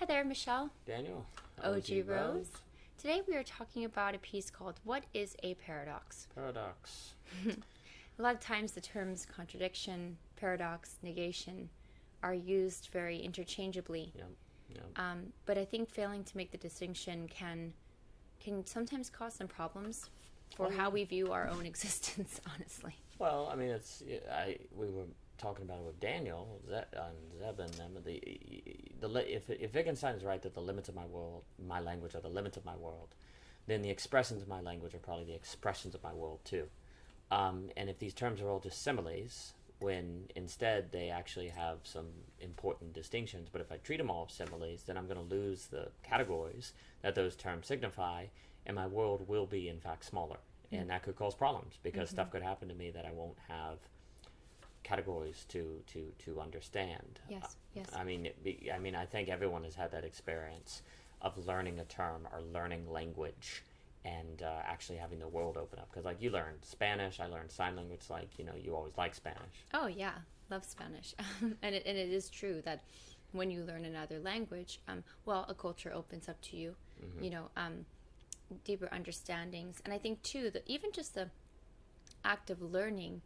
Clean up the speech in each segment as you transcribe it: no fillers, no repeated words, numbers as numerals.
Hi there, Michelle. Daniel. OG Rose. Today we are talking about a piece called What is a Paradox? Paradox. A lot of times the terms contradiction, paradox, negation are used very interchangeably. Yep. But I think failing to make the distinction can sometimes cause some problems for how we view our own existence, honestly. Well, I mean, we were talking about it with Daniel, Zeb, and them. If Wittgenstein is right that the limits of my language are the limits of my world, then the expressions of my language are probably the expressions of my world too. And if these terms are all just similes, when instead they actually have some important distinctions, but if I treat them all as similes, then I'm going to lose the categories that those terms signify, and my world will be, in fact, smaller. Mm-hmm. And that could cause problems, because stuff could happen to me that I won't have categories to understand. Yes. I mean, I think everyone has had that experience of learning a term or learning language and actually having the world open up. Because, like, you learned Spanish, I learned sign language, you always like Spanish. Oh, yeah. Love Spanish. and it is true that when you learn another language, a culture opens up to you, deeper understandings. And I think, too, that even just the act of learning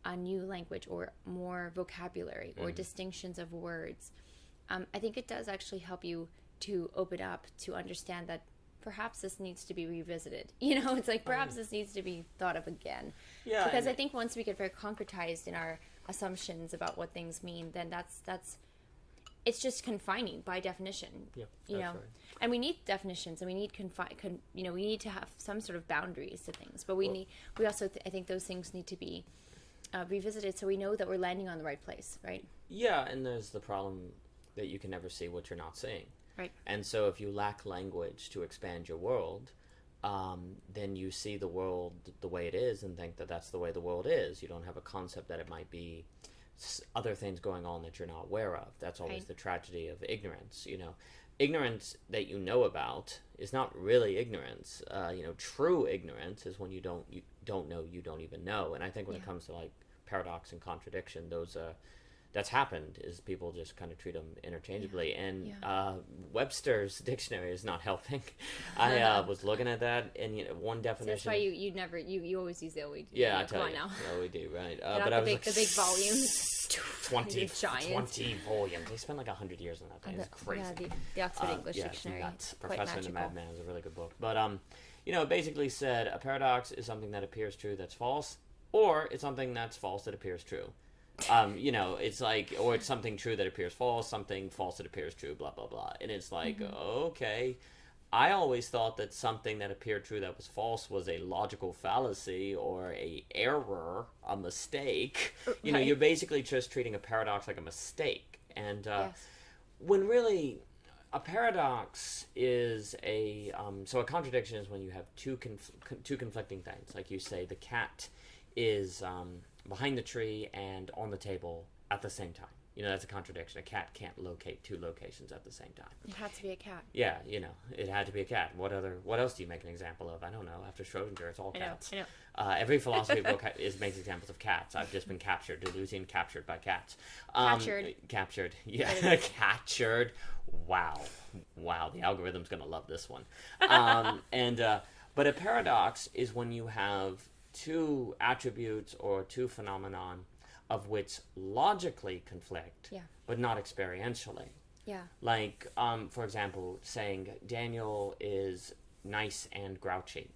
a new language or more vocabulary or distinctions of words, I think it does actually help you to open up to understand that perhaps this needs to be revisited. It's like perhaps this needs to be thought of again. Yeah. Because I think once we get very concretized in our assumptions about what things mean, then it's just confining by definition. Yeah, that's right. And we need definitions, and we need we need to have some sort of boundaries to things. But we also I think those things need to be revisited so we know that we're landing on the right place, right? Yeah, and there's the problem that you can never see what you're not seeing. Right. And so if you lack language to expand your world, then you see the world the way it is and think that that's the way the world is. You don't have a concept that it might be other things going on that you're not aware of. That's always the tragedy of ignorance. Ignorance that you know about is not really ignorance. True ignorance is when you don't know you don't even know. And I think when it comes to like paradox and contradiction, that's happened is people just kind of treat them interchangeably. And Webster's dictionary is not helping. I was looking at that, and one definition. So that's why you always use the OED. Yeah, I tell you. The OED, right? But I was the big volumes. 20 volumes. They spent like 100 years on that thing. It's crazy. Yeah, the Oxford English Dictionary. Nuts. Professor and the Madman is a really good book. But it basically said a paradox is something that appears true that's false, or it's something that's false that appears true. It's like, or it's something true that appears false, something false that appears true, blah, blah, blah. And it's like, okay, I always thought that something that appeared true that was false was a logical fallacy or a error, a mistake. You're basically just treating a paradox like a mistake. And when really a paradox is so a contradiction is when you have two conflicting things. Like you say, the cat is behind the tree and on the table at the same time. That's a contradiction. A cat can't locate two locations at the same time. It had to be a cat. Yeah, it had to be a cat. What else do you make an example of? I don't know. After Schrodinger, it's all cats. I know. Every philosophy book makes examples of cats. I've just been captured. Deleuzian captured by cats. Captured. Yeah, captured. Wow. The algorithm's going to love this one. But a paradox is when you have two attributes or two phenomenon of which logically conflict, but not experientially. Yeah. Like, for example, saying Daniel is nice and grouchy.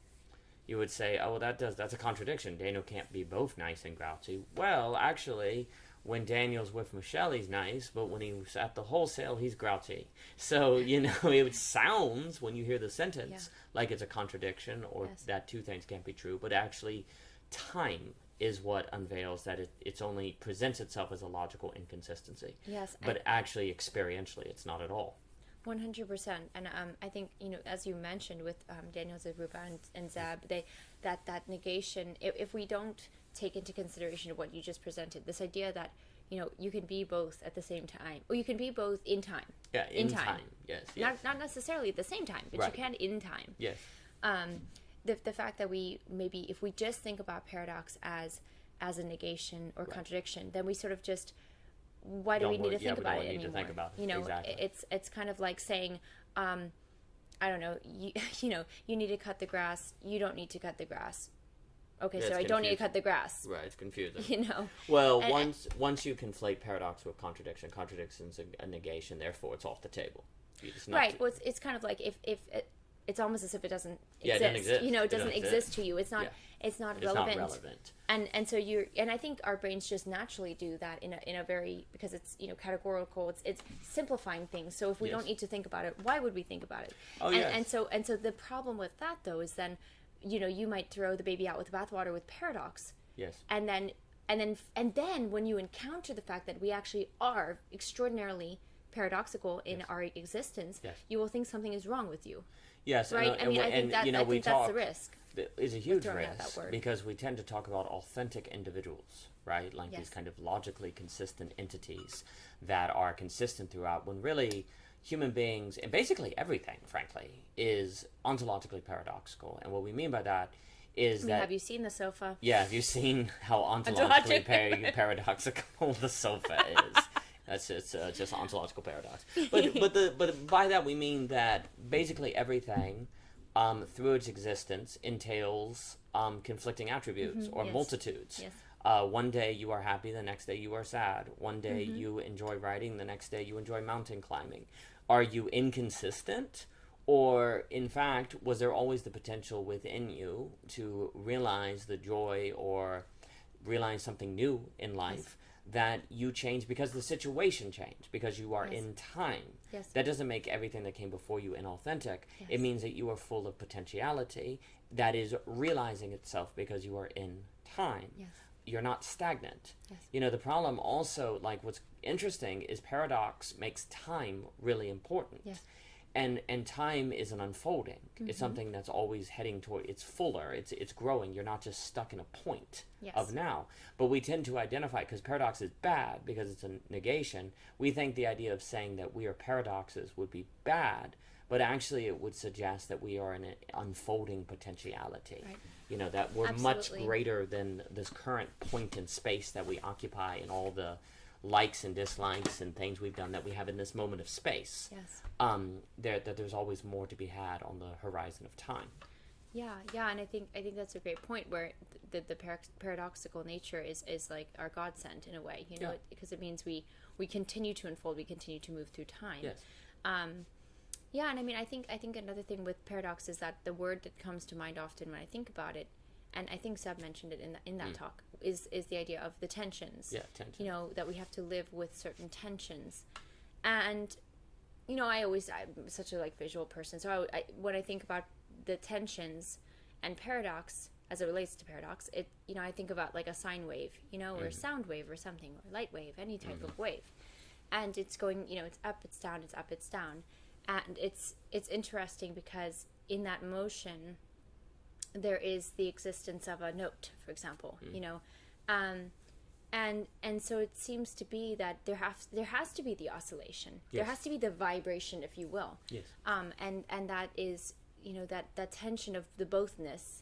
You would say, oh, well, that's a contradiction. Daniel can't be both nice and grouchy. Well, actually, when Daniel's with Michelle, he's nice, but when he's at the wholesale, he's grouchy. So, it sounds, when you hear the sentence, like it's a contradiction or that two things can't be true, but actually time is what unveils that it only presents itself as a logical inconsistency. Yes. But actually, experientially, it's not at all. 100%. And I think, as you mentioned with Daniel Zeruba and Zab, that negation, if we don't take into consideration what you just presented, this idea that, you can be both at the same time, or you can be both in time. Yeah, in time. Yes. Not necessarily at the same time, but you can in time. Yes. The fact that if we just think about paradox as a negation or contradiction, then we sort of just why do we need to think about it anymore? To think about it. You know, exactly. it's kind of like saying, I don't know, you need to cut the grass. You don't need to cut the grass. Okay, so I don't need to cut the grass. Right, it's confusing. You know. Well, once you conflate paradox with contradiction, contradiction's a negation. Therefore, it's off the table. Right. Well, it's kind of like if it's almost as if it doesn't exist. Yeah, it doesn't exist. You know, it doesn't exist to you. It's not. Yeah. It's not It's relevant. not relevant. And so I think our brains just naturally do that in a very, because it's, you know, categorical. It's simplifying things. So if we don't need to think about it, why would we think about it? Oh, and so the problem with that though is then, you know, you might throw the baby out with the bathwater with paradox. Yes. And then when you encounter the fact that we actually are extraordinarily paradoxical in our existence, you will think something is wrong with you. Yes. Right. I think that's the risk. Is a huge throwing out risk that word. because we tend to talk about authentic individuals, right? Like these kind of logically consistent entities that are consistent throughout, when really human beings, and basically everything, frankly, is ontologically paradoxical. And what we mean by that is that... Have you seen the sofa? Yeah, have you seen how ontologically paradoxical the sofa is? It's just ontological paradox. But by that we mean that basically everything through its existence entails conflicting attributes or multitudes. Yes. One day you are happy, the next day you are sad. One day you enjoy writing, the next day you enjoy mountain climbing. Are you inconsistent? Or, in fact, was there always the potential within you to realize the joy or realize something new in life that you change because the situation changed, because you are in time? Yes. That doesn't make everything that came before you inauthentic. It means that you are full of potentiality that is realizing itself because you are in time. Yes. You're not stagnant. Yes. You know, the problem also, like what's interesting is paradox makes time really important. Yes. And time is an unfolding. It's something that's always heading toward, it's fuller, it's growing. You're not just stuck in a point of now. But we tend to identify, because paradox is bad, because it's a negation, we think the idea of saying that we are paradoxes would be bad, but actually it would suggest that we are in an unfolding potentiality. Right. You know, that we're Absolutely. much greater than this current point in space that we occupy and all the likes and dislikes and things we've done that we have in this moment of space. Yes. That there's always more to be had on the horizon of time. Yeah, and I think that's a great point, where the paradoxical nature is like our godsend in a way, you know, because it means we continue to unfold, we continue to move through time. Yes. Yeah, and I mean, I think another thing with paradox is that the word that comes to mind often when I think about it, and I think Seb mentioned it in that talk, is the idea of the tensions. Yeah, tensions. You know, that we have to live with certain tensions. And, you know, I'm such a visual person. So I when I think about the tensions and paradox as it relates to paradox, I think about like a sine wave, you know, or a sound wave or something, or a light wave, any type of wave. And it's going, you know, it's up, it's down, it's up, it's down. And it's interesting because in that motion, there is the existence of a note, for example, you know, and so it seems to be that there has to be the oscillation. There has to be the vibration, if you will. Yes. And that is, you know, that tension of the bothness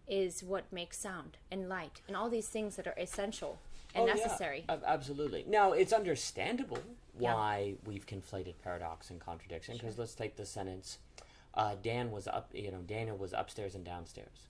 is what makes sound and light and all these things that are essential and necessary. Yeah. Absolutely. Now, it's understandable why we've conflated paradox and contradiction, because let's take the sentence, Daniel was upstairs and downstairs.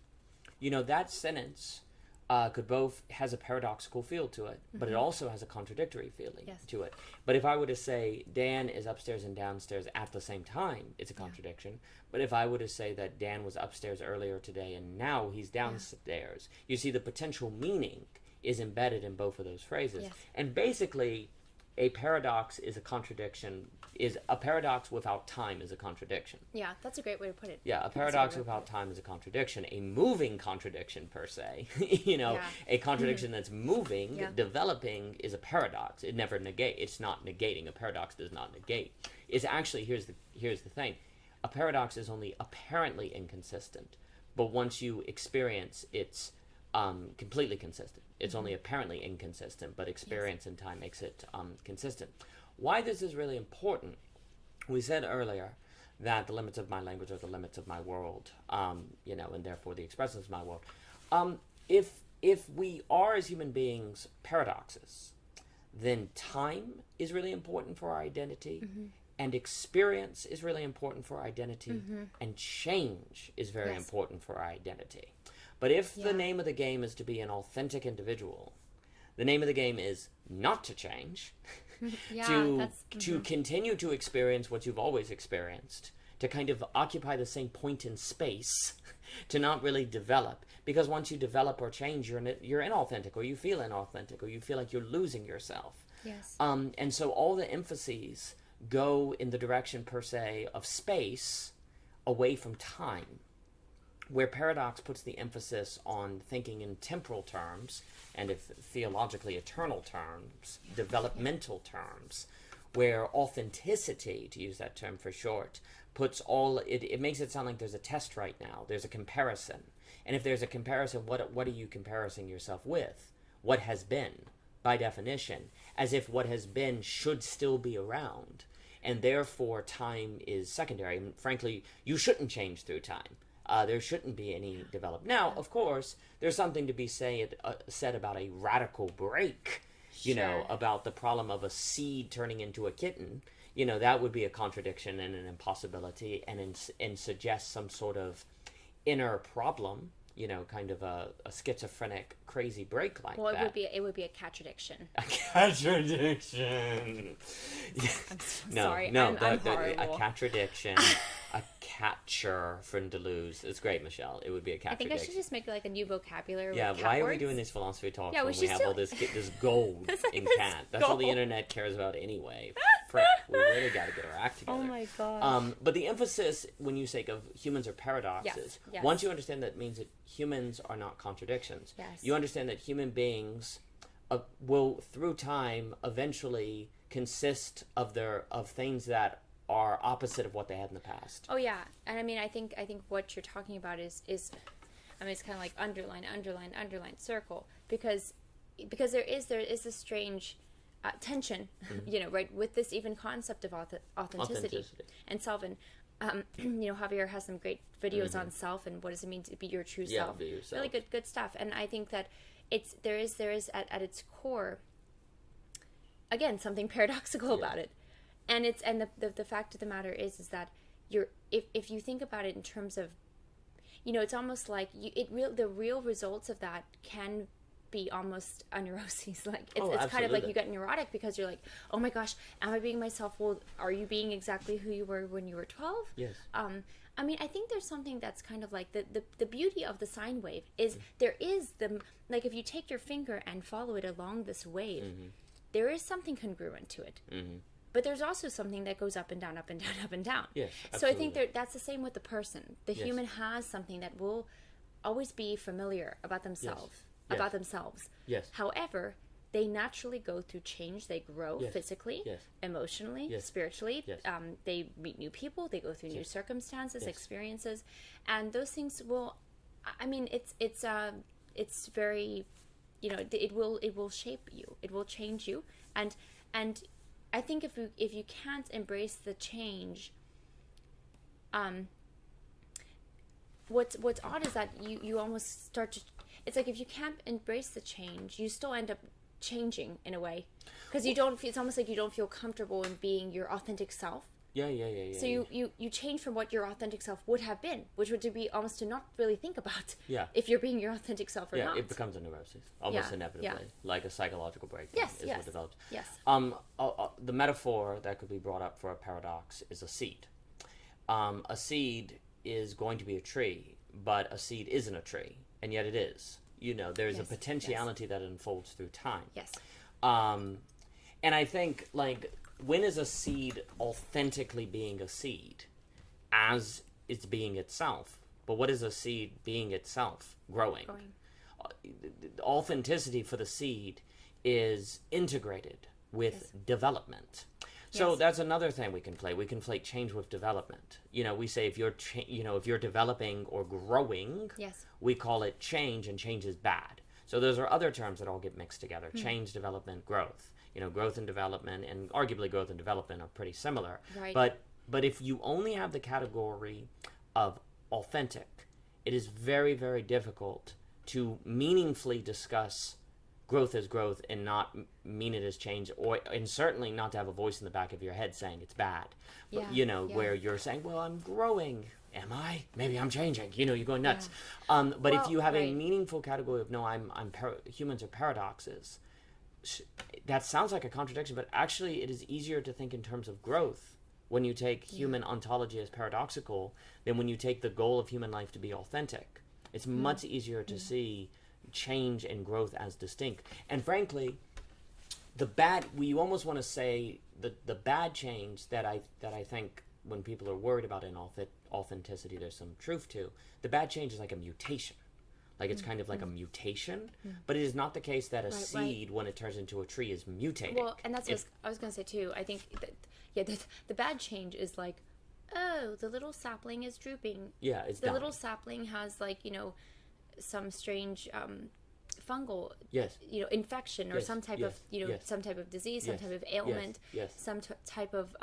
You know, that sentence has a paradoxical feel to it, but it also has a contradictory feeling to it. But if I were to say Dan is upstairs and downstairs at the same time, it's a contradiction. But if I were to say that Dan was upstairs earlier today and now he's downstairs, you see the potential meaning is embedded in both of those phrases. Yes. And basically, a paradox is a contradiction, is a paradox without time is a contradiction. Yeah, that's a great way to put it. Yeah, a paradox without time is a contradiction. A moving contradiction, per se, you know, a contradiction that's moving, developing, is a paradox. It never negates. It's not negating. A paradox does not negate. It's actually, here's the thing. A paradox is only apparently inconsistent, but once you experience it's completely consistent. It's only apparently inconsistent, but experience in time makes it consistent. Why this is really important, we said earlier that the limits of my language are the limits of my world, you know, and therefore the expressions of my world. If we are, as human beings, paradoxes, then time is really important for our identity, and experience is really important for our identity, and change is very important for our identity. But if the name of the game is to be an authentic individual, the name of the game is not to change, to continue to experience what you've always experienced, to kind of occupy the same point in space, to not really develop. Because once you develop or change, you're inauthentic, or you feel inauthentic, or you feel like you're losing yourself. Yes. And so all the emphases go in the direction, per se, of space away from time, where paradox puts the emphasis on thinking in temporal terms, and if theologically eternal terms, developmental terms, where authenticity, to use that term for short, puts all, it makes it sound like there's a test right now, there's a comparison. And if there's a comparison, what are you comparing yourself with? What has been, by definition, as if what has been should still be around. And therefore, time is secondary. And frankly, you shouldn't change through time. There shouldn't be any development. Now, of course, there's something to be said about a radical break, you know, about the problem of a seed turning into a kitten. You know, that would be a contradiction and an impossibility, and suggest some sort of inner problem, you know, kind of a schizophrenic, crazy break like that. Well, it would be a contradiction. A contradiction. I'm sorry. I'm horrible. A contradiction. A catcher from Deleuze. It's great, Michelle. It would be a catcher. I think I should just make like a new vocabulary. Yeah, with why cat are we words? doing these philosophy talks Yeah, when we have all this gold in cat? That's all the internet cares about anyway. Frick, we really got to get our act together. Oh my god. But the emphasis when you say of humans are paradoxes, Yes. once you understand that means that humans are not contradictions. Yes. You understand that human beings will, through time, eventually consist of things that are opposite of what they had in the past. Oh yeah, and I mean, I think what you're talking about is I mean, it's kind of like underline, circle, because there is this strange tension, you know, right, with this even concept of authenticity and self. And you know, Javier has some great videos on self and what does it mean to be your true self. Be yourself. Really good stuff. And I think that there is at its core, again, something paradoxical about it. And the fact of the matter is that if you think about it in terms of, you know, it's almost like the real results of that can be almost a neurosis. Like it's kind of like you get neurotic because you're like, oh my gosh, am I being myself? Well, are you being exactly who you were when you were 12? Yes. I mean, I think there's something that's kind of like the beauty of the sine wave is there is like if you take your finger and follow it along this wave, there is something congruent to it. But there's also something that goes up and down, up and down, up and down. Yes, so I think that's the same with the person. The human has something that will always be familiar about themselves. Yes. However, they naturally go through change. They grow physically, emotionally, spiritually. They meet new people. They go through new circumstances, experiences, and those things will. I mean, it's very, you know, it will shape you. It will change you, and I think if you can't embrace the change, what's odd is that you almost start to. It's like if you can't embrace the change, you still end up changing in a way, because you don't. It's almost like you don't feel comfortable in being your authentic self. Yeah. So you change from what your authentic self would have been, which would be almost to not really think about. Yeah. If you're being your authentic self or not. Yeah, it becomes a neurosis, almost inevitably, like a psychological breakdown what develops. Yes. The metaphor that could be brought up for a paradox is a seed. A seed is going to be a tree, but a seed isn't a tree, and yet it is. You know, there's a potentiality that unfolds through time. Yes. And I think, like, when is a seed authentically being a seed? As it's being itself. But what is a seed being itself? Growing. Authenticity for the seed is integrated with development. So that's another thing we conflate. We conflate change with development. You know, we say if you're developing or growing, we call it change, and change is bad. So those are other terms that all get mixed together. Change, development, growth. You know, growth and development, and arguably growth and development are pretty similar. Right. But if you only have the category of authentic, it is very, very difficult to meaningfully discuss growth as growth and not mean it as change, and certainly not to have a voice in the back of your head saying it's bad. But, where you're saying, well, I'm growing. Am I? Maybe I'm changing. You're going nuts. But if you have a meaningful category of, no, humans are paradoxes, that sounds like a contradiction, but actually it is easier to think in terms of growth when you take human ontology as paradoxical than when you take the goal of human life to be authentic. It's much easier to see change and growth as distinct. And frankly, we almost want to say the bad change that I think when people are worried about authenticity, there's some truth to. The bad change is like a mutation. Like it's kind of like a mutation, but it is not the case that a seed, when it turns into a tree, is mutating. Well, and that's what I was going to say too. I think that, the bad change is like, oh, the little sapling is drooping. Yeah, it's the little sapling has some strange fungal infection or some type of some type of disease, some type of ailment, some type of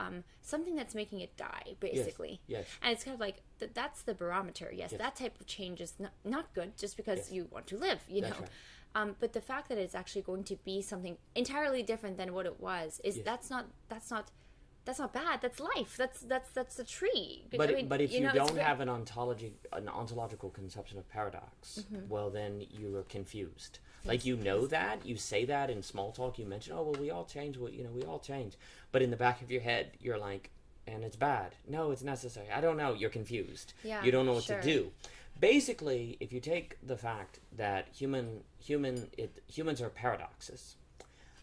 something that's making it die, basically. And it's kind of like that's the barometer. That type of change is not good just because you want to live, That's right. But the fact that it's actually going to be something entirely different than what it was is that's not bad. That's life. That's a tree. But if you don't have an ontological conception of paradox, well, then you are confused. That you say that in small talk. You mention, oh well, we all change. We all change. But in the back of your head, you're like, and it's bad. No, it's necessary. I don't know. You're confused. Yeah, you don't know what to do. Basically, if you take the fact that humans are paradoxes,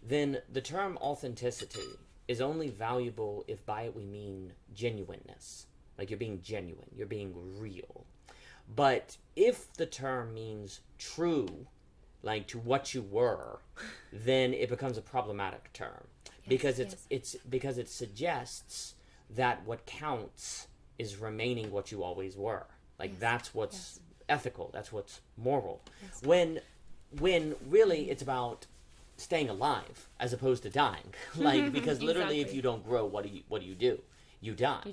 then the term authenticity is only valuable if by it we mean genuineness. Like you're being genuine, you're being real. But if the term means true, like to what you were, then it becomes a problematic term. Because it suggests that what counts is remaining what you always were. Like that's what's ethical, that's what's moral. When really it's about staying alive as opposed to dying. Because literally if you don't grow, what do you do? You die.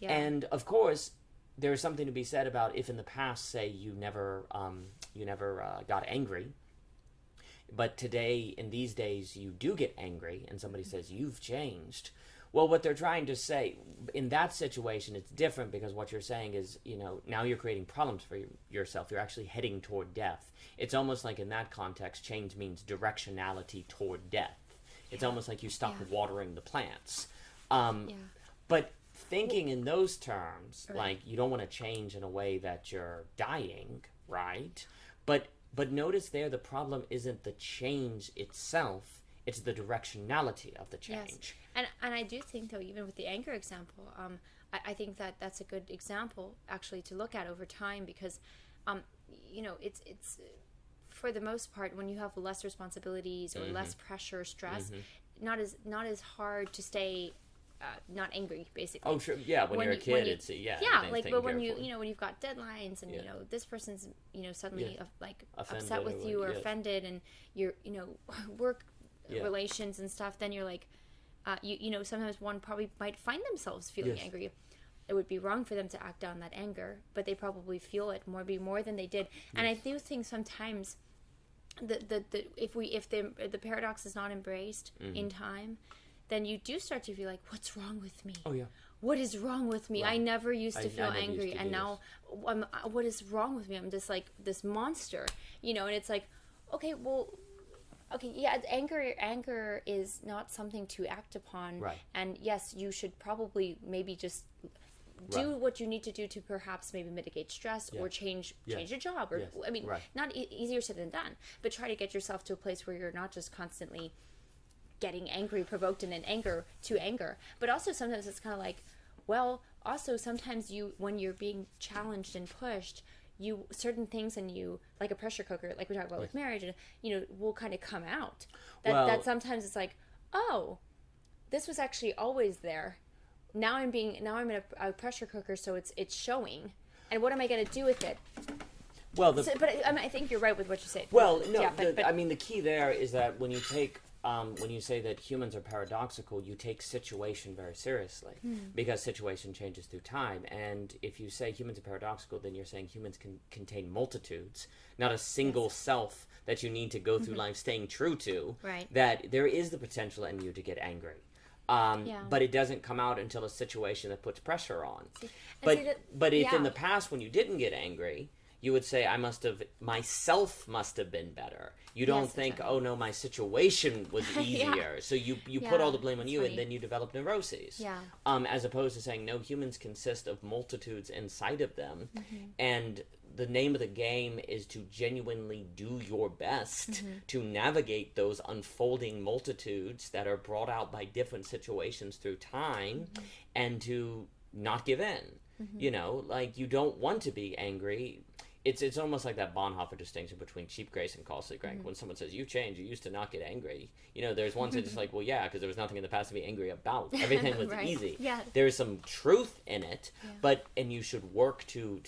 And of course there is something to be said about if in the past, say, you never got angry, but today, in these days, you do get angry and somebody says you've changed. Well, what they're trying to say in that situation, it's different, because what you're saying is, now you're creating problems for yourself. You're actually heading toward death. It's almost like in that context, change means directionality toward death. It's almost like you stop watering the plants. But thinking in those terms, like you don't want to change in a way that you're dying, right? But notice there, the problem isn't the change itself. It's the directionality of the change. Yes. And I do think, though, even with the anger example, I think that that's a good example, actually, to look at over time, because, it's for the most part, when you have less responsibilities or less pressure, stress, not as hard to stay not angry, basically. Oh, sure. Yeah, when you're a kid, but when when you've got deadlines and this person's suddenly upset with you or offended, and your work relations and stuff, then you're like, sometimes one probably might find themselves feeling angry. It would be wrong for them to act on that anger, but they probably feel it more than they did. And I do think sometimes if the paradox is not embraced in time, then you do start to feel like, what's wrong with me? Oh yeah. What is wrong with me? Right. I never used to feel angry, and now what is wrong with me? I'm just like this monster, and it's like, anger is not something to act upon. Right. And yes, you should probably maybe just do what you need to do to perhaps maybe mitigate stress or change a job, or not easier said than done, but try to get yourself to a place where you're not just constantly getting angry, provoked in an anger to anger. But also sometimes it's kind of like, well, also sometimes when you're being challenged and pushed, certain things in you, like a pressure cooker, like we talked about with marriage, will kind of come out. That sometimes it's like, oh, this was actually always there. Now I'm in a pressure cooker, so it's showing. And what am I going to do with it? Well, I think you're right with what you said. Well, no, the key there is that when you take when you say that humans are paradoxical, you take situation very seriously because situation changes through time. And if you say humans are paradoxical, then you're saying humans can contain multitudes, not a single self that you need to go through life staying true to. Right. That there is the potential in you to get angry. But it doesn't come out until a situation that puts pressure on. But if in the past when you didn't get angry, you would say, myself must have been better. You don't think, exactly. Oh no, my situation was easier. So you put all the blame on you, and then you develop neuroses. Yeah. As opposed to saying, no, humans consist of multitudes inside of them, and the name of the game is to genuinely do your best to navigate those unfolding multitudes that are brought out by different situations through time, and to not give in. You know, like, you don't want to be angry. It's almost like that Bonhoeffer distinction between cheap grace and costly grace. When someone says, you change, you used to not get angry. You know, there's one sense it's like, well, yeah, because there was nothing in the past to be angry about. Everything was easy. Yeah. There's some truth in it, and you should work to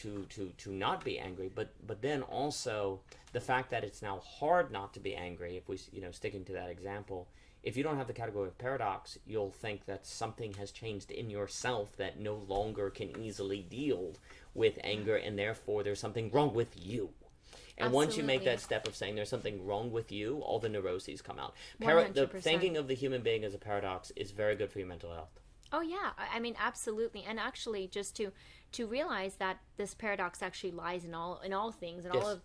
not be angry. But then also the fact that it's now hard not to be angry, if we, sticking to that example, if you don't have the category of paradox, you'll think that something has changed in yourself that no longer can easily deal with anger, and therefore there's something wrong with you. And once you make that step of saying there's something wrong with you, all the neuroses come out. The thinking of the human being as a paradox is very good for your mental health. Oh yeah, I mean, absolutely. And actually, just to realize that this paradox actually lies in all things, and all of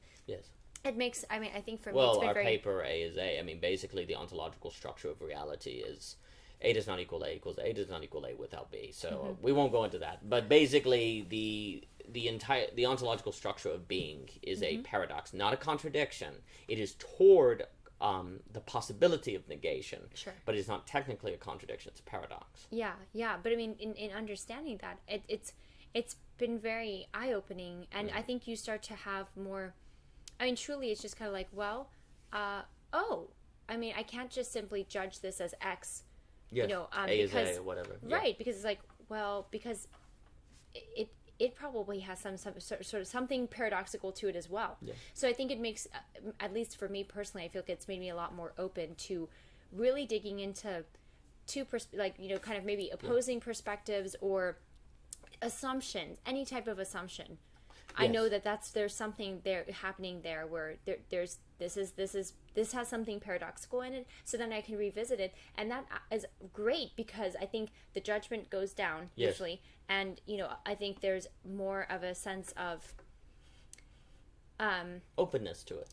it makes, I mean, I think for me it's been our paper A is A. I mean, basically the ontological structure of reality is A does not equal A equals A does not equal A without B. So we won't go into that. But basically the ontological structure of being is a paradox, not a contradiction. It is toward the possibility of negation, but it's not technically a contradiction. It's a paradox. Yeah. But I mean, in understanding that, it's been very eye-opening, and I think you start to have more. I mean, truly, it's just kind of like, well, I mean, I can't just simply judge this as X. Yes. A is A or whatever. Right, because it's like, well, because it probably has some sort of something paradoxical to it as well. Yeah. So I think it makes, at least for me personally, I feel like it's made me a lot more open to really digging into kind of maybe opposing perspectives or assumptions, any type of assumption. I know there's something there happening there where this has something paradoxical in it, so then I can revisit it, and that is great because I think the judgment goes down usually, and I think there's more of a sense of openness to it.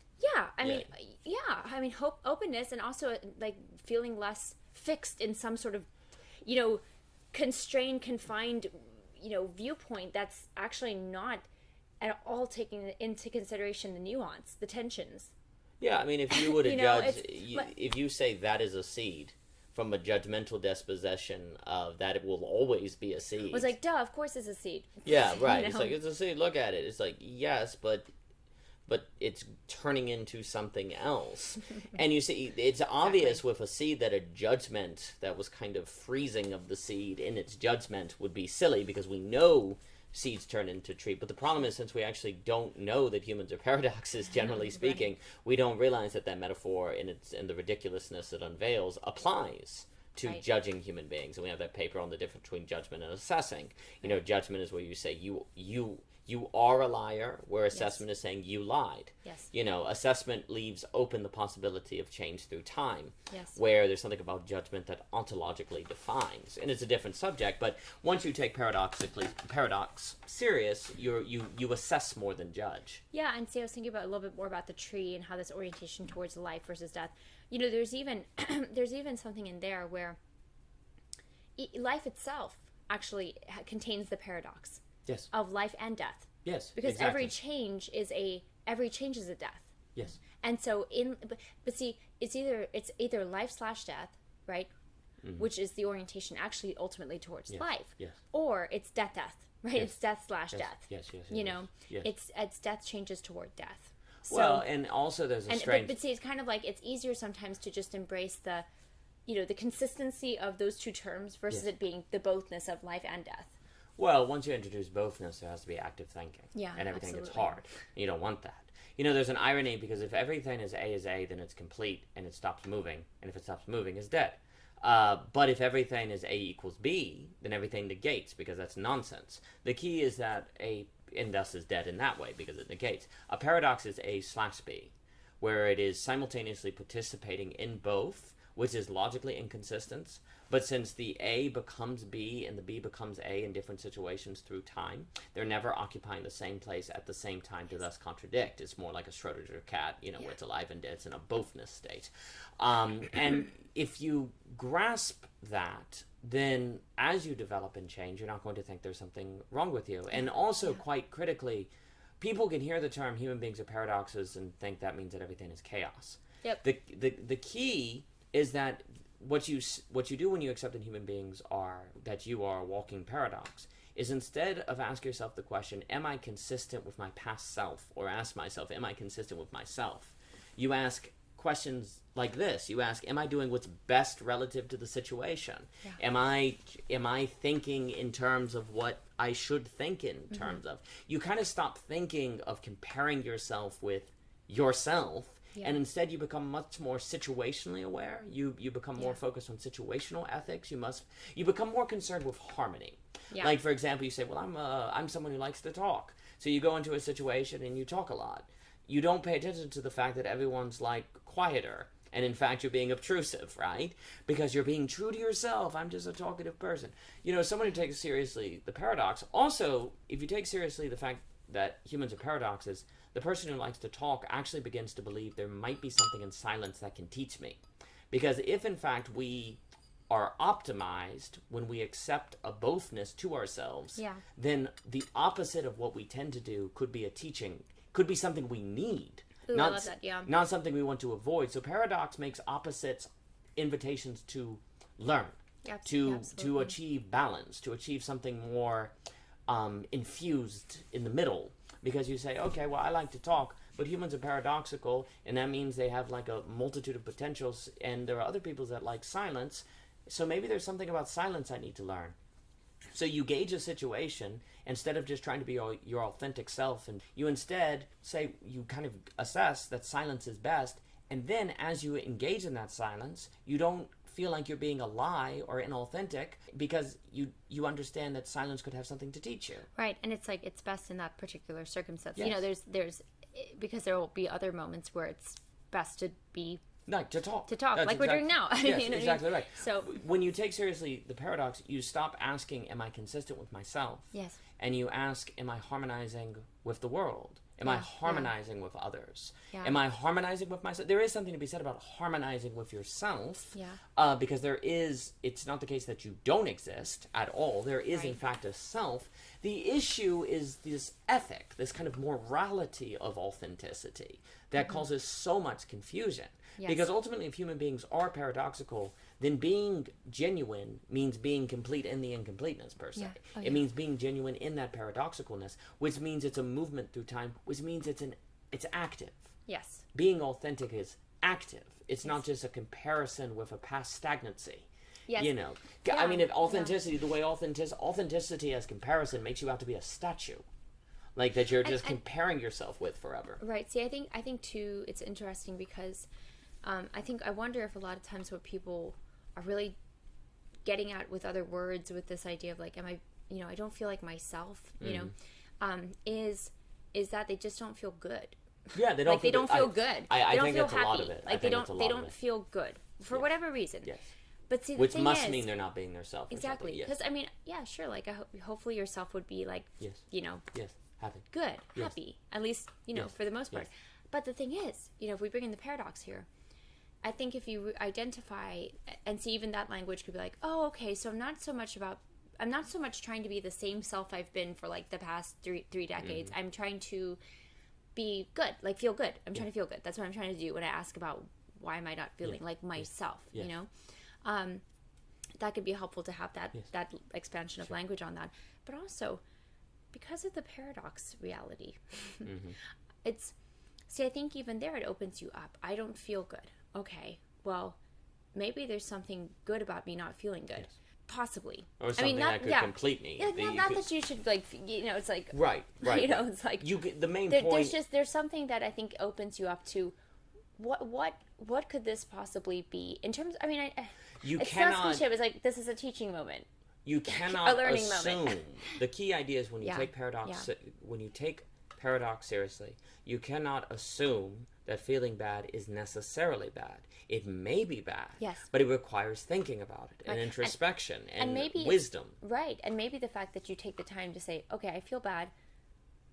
I mean hope, openness, and also like feeling less fixed in some sort of confined viewpoint that's actually not at all taking into consideration the nuance, the tensions. Yeah, I mean, if you were to judge, if you say that is a seed from a judgmental disposition of that, it will always be a seed. I was like, duh, of course it's a seed. Yeah, right. It's like, it's a seed, look at it. It's like, yes, but it's turning into something else. And you see, it's obvious with a seed that a judgment that was kind of freezing of the seed in its judgment would be silly, because we know seeds turn into tree. But the problem is, since we actually don't know that humans are paradoxes, generally speaking, we don't realize that metaphor in the ridiculousness it unveils applies to judging human beings. And we have that paper on the difference between judgment and assessing. Judgment is where you say you are a liar, where assessment is saying you lied. Yes. Assessment leaves open the possibility of change through time. Yes. Where there's something about judgment that ontologically defines. And it's a different subject, but once you take paradox serious, you assess more than judge. Yeah, and see, I was thinking about a little bit more about the tree and how this orientation towards life versus death. There's even something in there where life itself actually contains the paradox. Yes. Of life and death. Yes. Because exactly. every change is a death. Yes. And so but see, it's either life/death, right? Mm-hmm. Which is the orientation actually ultimately towards life. Yes. Or it's death, right? Yes. It's death/death. Yes. Yes. It's death changes toward death. So, well, and also there's a strange. But see, it's kind of like it's easier sometimes to just embrace the consistency of those two terms versus it being the bothness of life and death. Well, once you introduce bothness, there has to be active thinking. Yeah, and everything absolutely. gets hard. You don't want that. there's an irony, because if everything is A, then it's complete and it stops moving. And if it stops moving, it's dead. But if everything is A equals B, then everything negates, because that's nonsense. The key is that A, and thus is dead in that way, because it negates. A paradox is A/B, where it is simultaneously participating in both, which is logically inconsistent. But since the A becomes B and the B becomes A in different situations through time, they're never occupying the same place at the same time to thus contradict. It's more like a Schrödinger cat, where it's alive and dead. It's in a bothness state. And if you grasp that, then as you develop and change, you're not going to think there's something wrong with you. And also, quite critically, people can hear the term human beings are paradoxes and think that means that everything is chaos. Yep. The key is that what you do when you accept that human beings that you are a walking paradox is, instead of ask yourself the question, am I consistent with my past self? Or ask myself, am I consistent with myself? You ask questions like this. You ask, am I doing what's best relative to the situation? Yeah. Am I thinking in terms of what I should think in terms of? You kind of stop thinking of comparing yourself with yourself. Yeah. And instead you become much more situationally aware. You become more focused on situational ethics. You become more concerned with harmony. Yeah. Like, for example, you say, well, I'm someone who likes to talk. So you go into a situation and you talk a lot. You don't pay attention to the fact that everyone's like quieter. And in fact, you're being obtrusive, right? Because you're being true to yourself. I'm just a talkative person. Someone who takes seriously the paradox. Also, if you take seriously the fact that humans are paradoxes, the person who likes to talk actually begins to believe there might be something in silence that can teach me. Because if, in fact, we are optimized when we accept a bothness to ourselves, then the opposite of what we tend to do could be a teaching, could be something we need. Ooh, I love that, not something we want to avoid. So paradox makes opposites invitations to learn, to achieve balance, to achieve something more infused in the middle. Because you say, okay, well, I like to talk, but humans are paradoxical, and that means they have like a multitude of potentials, and there are other people that like silence, so maybe there's something about silence I need to learn. So you gauge a situation instead of just trying to be your authentic self, and you instead say, you kind of assess that silence is best, and then as you engage in that silence, you don't feel like you're being a lie or inauthentic, because you understand that silence could have something to teach you. Right, and it's like it's best in that particular circumstance. Yes. There's because there will be other moments where it's best to be to talk. Like we're doing now. Yes, exactly right. So when you take seriously the paradox, you stop asking, am I consistent with myself? Yes. And you ask, am I harmonizing with the world? Am I harmonizing with others? Yeah. Am I harmonizing with myself? There is something to be said about harmonizing with yourself. Yeah. Because it's not the case that you don't exist at all. There is, in fact, a self. The issue is this ethic, this kind of morality of authenticity that causes so much confusion. Yes. Because ultimately, if human beings are paradoxical, then being genuine means being complete in the incompleteness, per se. Yeah. It means being genuine in that paradoxicalness, which means it's a movement through time, which means it's active. Yes. Being authentic is active. It's not just a comparison with a past stagnancy. Yes. Yeah. I mean, if authenticity, the way authenticity as comparison makes you out to be a statue. Like that you're just comparing yourself with forever. Right. See, I think too, it's interesting because I wonder if a lot of times what people are really getting at with other words, with this idea of like, am I, I don't feel like myself, is that they just don't feel good. Yeah, they don't. Like they don't feel good. I don't think feel that's happy. a lot of it. Like they don't feel good for whatever reason. Yes. But see, which must mean they're not being their self. Exactly. Because I mean, yeah, sure. Like hopefully your self would be like, yes, happy, good, happy. At least for the most part. Yes. But the thing is, if we bring in the paradox here, I think if you identify and see, even that language could be like, oh, okay, so I'm not so much trying to be the same self I've been for like the past three decades. I'm trying to be good, like feel good. I'm trying to feel good. That's what I'm trying to do when I ask about why am I not feeling like myself, that could be helpful to have that expansion of language on that. But also, because of the paradox reality, I think even there it opens you up. I don't feel good. Okay, well, maybe there's something good about me not feeling good. Yes. possibly. Or something that could complete me. Yeah, not that you should, like, it's like... Right. It's like... The main point... There's something that I think opens you up to what could this possibly be? In terms... I mean, it's not cliche, it's like, this is a teaching moment. You cannot a learning assume... moment. The key idea is when you take paradox... When you take paradox seriously, you cannot assume that feeling bad is necessarily bad. It may be bad, yes, but it requires thinking about it and introspection and maybe wisdom. Right, and maybe the fact that you take the time to say, okay, I feel bad.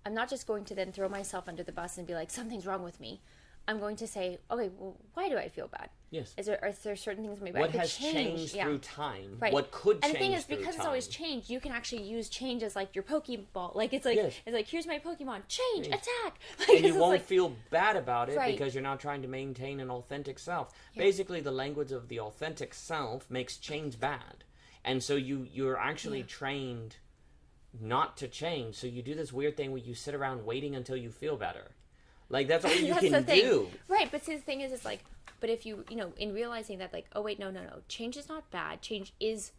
I'm not just going to then throw myself under the bus and be like, something's wrong with me. I'm going to say, okay, well, why do I feel bad? Yes. Are there certain things maybe what I could has change? changed through time? Right. What could change And the thing is, through because time. it's always changed, you can actually use change as like your Pokeball. Like it's like it's like, here's my Pokemon, change, attack. Like, and you won't feel bad about it right. because you're not trying to maintain an authentic self. Basically, the language of the authentic self makes change bad, and so you're actually trained not to change. So you do this weird thing where you sit around waiting until you feel better. Like, that's all you can do. Right, but see, the thing is, it's like, but if you, in realizing that, like, oh, wait, no, change is not bad. Change is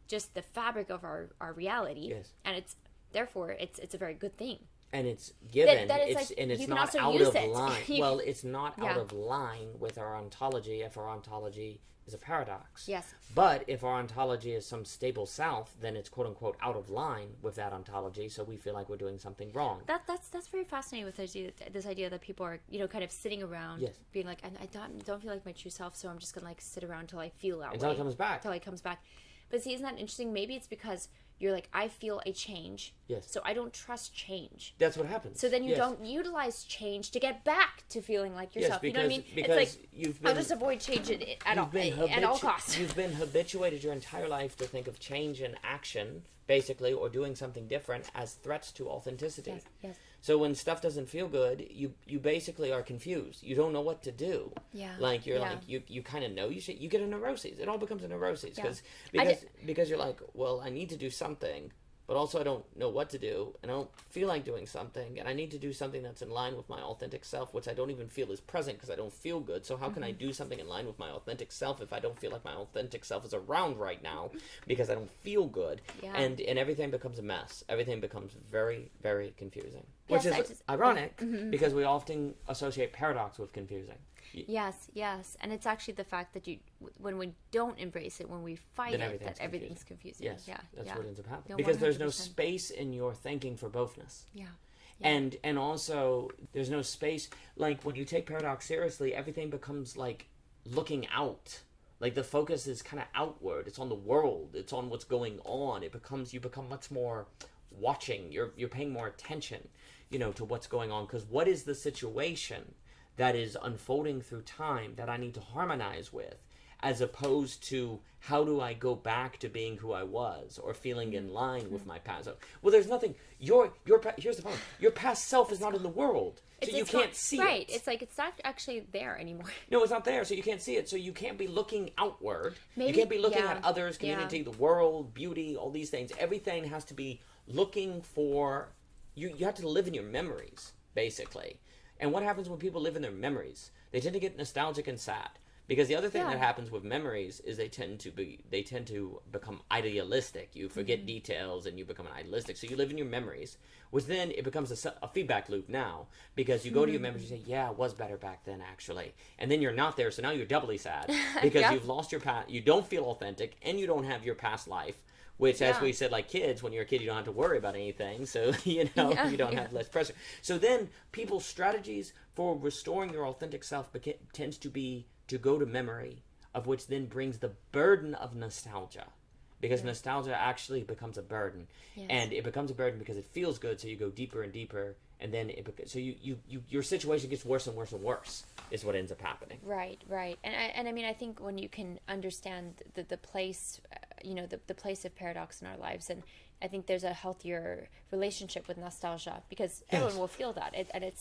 just the fabric of our reality. Yes. And therefore, it's a very good thing. And it's given, and it's not out of line. Well, it's not out of line with our ontology if our ontology is a paradox. Yes. But if our ontology is some stable self, then it's quote unquote out of line with that ontology, so we feel like we're doing something wrong. That's very fascinating with this idea that people are, kind of sitting around being like, I don't feel like my true self, so I'm just gonna like sit around till I feel that until way. it comes back. Until it comes back. But see, isn't that interesting? Maybe it's because you're like, I feel a change. Yes. So I don't trust change. That's what happens. So then you don't utilize change to get back to feeling like yourself. Yes, because, you know what I mean? Because it's like, I'll just avoid change at all costs. You've been habituated your entire life to think of change and action, basically, or doing something different as threats to authenticity. Yes. So when stuff doesn't feel good, you basically are confused. You don't know what to do. Yeah. Like you're like you kind of know you get a neuroses. It all becomes a neuroses because you're like, well, I need to do something, but also I don't know what to do, and I don't feel like doing something, and I need to do something that's in line with my authentic self, which I don't even feel is present because I don't feel good. So how can I do something in line with my authentic self if I don't feel like my authentic self is around right now because I don't feel good? Yeah. And everything becomes a mess. Everything becomes very, very confusing. Yes, Which is ironic because we often associate paradox with confusing. Yes, and it's actually the fact that when we don't embrace it, when we fight it, that everything's confusing. Yes, that's what ends up happening. No, because 100%. there's no space in your thinking for bothness. Yeah. And also, there's no space, like, when you take paradox seriously, everything becomes, like, looking out. Like, the focus is kind of outward. It's on the world. It's on what's going on. You become much more watching. You're paying more attention, to what's going on. Because what is the situation that is unfolding through time that I need to harmonize with, as opposed to how do I go back to being who I was or feeling in line with my past. Well, there's nothing. Here's the problem. Your past self is not in the world, so you can't see it. Right. It's like it's not actually there anymore. No, it's not there, so you can't see it. So you can't be looking outward. Maybe, you can't be looking at others, community, the world, beauty, all these things. Everything has to be looking for. You have to live in your memories, basically. And what happens when people live in their memories? They tend to get nostalgic and sad. Because the other thing that happens with memories is they tend to become idealistic. You forget details and you become idealistic. So you live in your memories, which then it becomes a feedback loop now. Because you go to your memories and you say, yeah, it was better back then, actually. And then you're not there, so now you're doubly sad. Because you've lost your past, you don't feel authentic, and you don't have your past life. Which, as we said, like kids, when you're a kid, you don't have to worry about anything. So, you don't have less pressure. So then people's strategies for restoring your authentic self tends to be to go to memory, of which then brings the burden of nostalgia. Because nostalgia actually becomes a burden. Yes. And it becomes a burden because it feels good, so you go deeper and deeper. And then your situation gets worse and worse and worse, is what ends up happening. Right. And I mean, I think when you can understand the place, the place of paradox in our lives, and I think there's a healthier relationship with nostalgia, because everyone will feel that.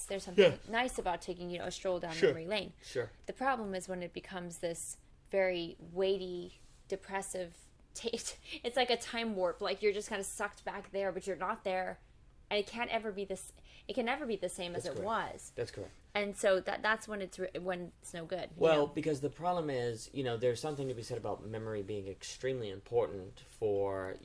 There's something nice about taking, a stroll down memory lane. Sure. The problem is when it becomes this very weighty, depressive it's like a time warp. Like you're just kind of sucked back there, but you're not there and it can't ever be this. It can never be the same as it was. That's correct. And so that's when it's no good. Well, because the problem is, there's something to be said about memory being extremely important for,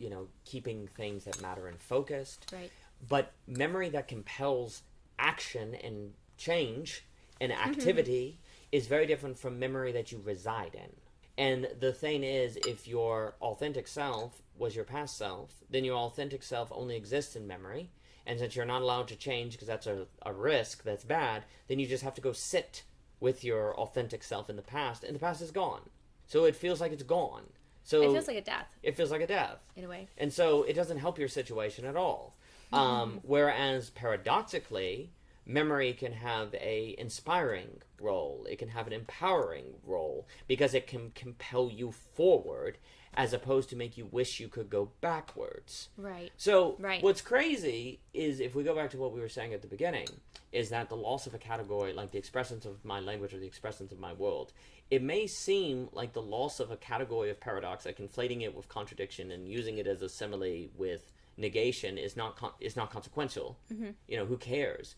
keeping things that matter in focused. Right. But memory that compels action and change and activity is very different from memory that you reside in. And the thing is, if your authentic self was your past self, then your authentic self only exists in memory. And since you're not allowed to change because that's a risk that's bad, then you just have to go sit with your authentic self in the past, and the past is gone. So it feels like it's gone. So it feels like a death. It feels like a death. In a way. And so it doesn't help your situation at all. Whereas paradoxically, memory can have a inspiring role. It can have an empowering role because it can compel you forward as opposed to make you wish you could go backwards. Right. So what's crazy is, if we go back to what we were saying at the beginning, is that the loss of a category, like the expressions of my language or the expressions of my world, it may seem like the loss of a category of paradox, like conflating it with contradiction and using it as a simile with negation is not consequential. Who cares?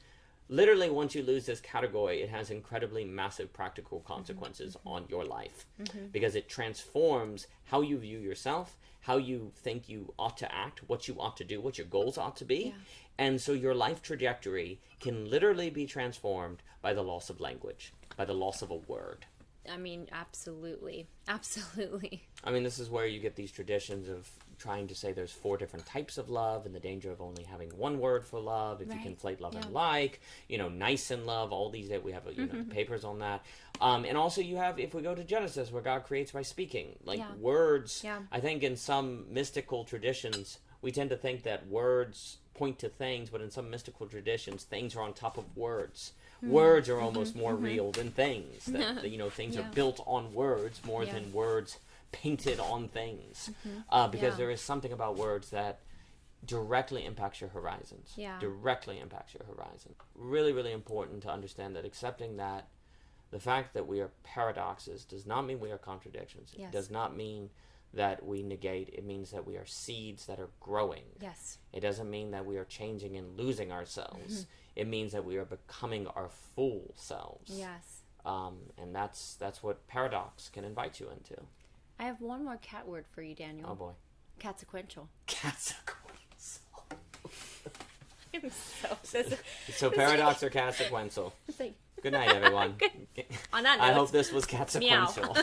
Literally, once you lose this category, it has incredibly massive practical consequences on your life because it transforms how you view yourself, how you think you ought to act, what you ought to do, what your goals ought to be. Yeah. And so your life trajectory can literally be transformed by the loss of language, by the loss of a word. I mean, absolutely. Absolutely. I mean, this is where you get these traditions of trying to say there's 4 different types of love and the danger of only having one word for love if you conflate love and like, nice and love, all these that we have papers on that. And also you have, if we go to Genesis, where God creates by speaking, words. Yeah. I think in some mystical traditions, we tend to think that words point to things, but in some mystical traditions, things are on top of words. Words are almost more real than things. That things are built on words more than words painted on things. Because there is something about words that directly impacts your horizons. Yeah. Directly impacts your horizon. Really, really important to understand that accepting that the fact that we are paradoxes does not mean we are contradictions. Yes. It does not mean that we negate. It means that we are seeds that are growing. Yes. It doesn't mean that we are changing and losing ourselves. It means that we are becoming our full selves. Yes. And that's what paradox can invite you into. I have one more cat word for you, Daniel. Oh boy. Consequential. Consequential. I'm so paradox or consequential? Good night, everyone. On that note, I hope this was consequential.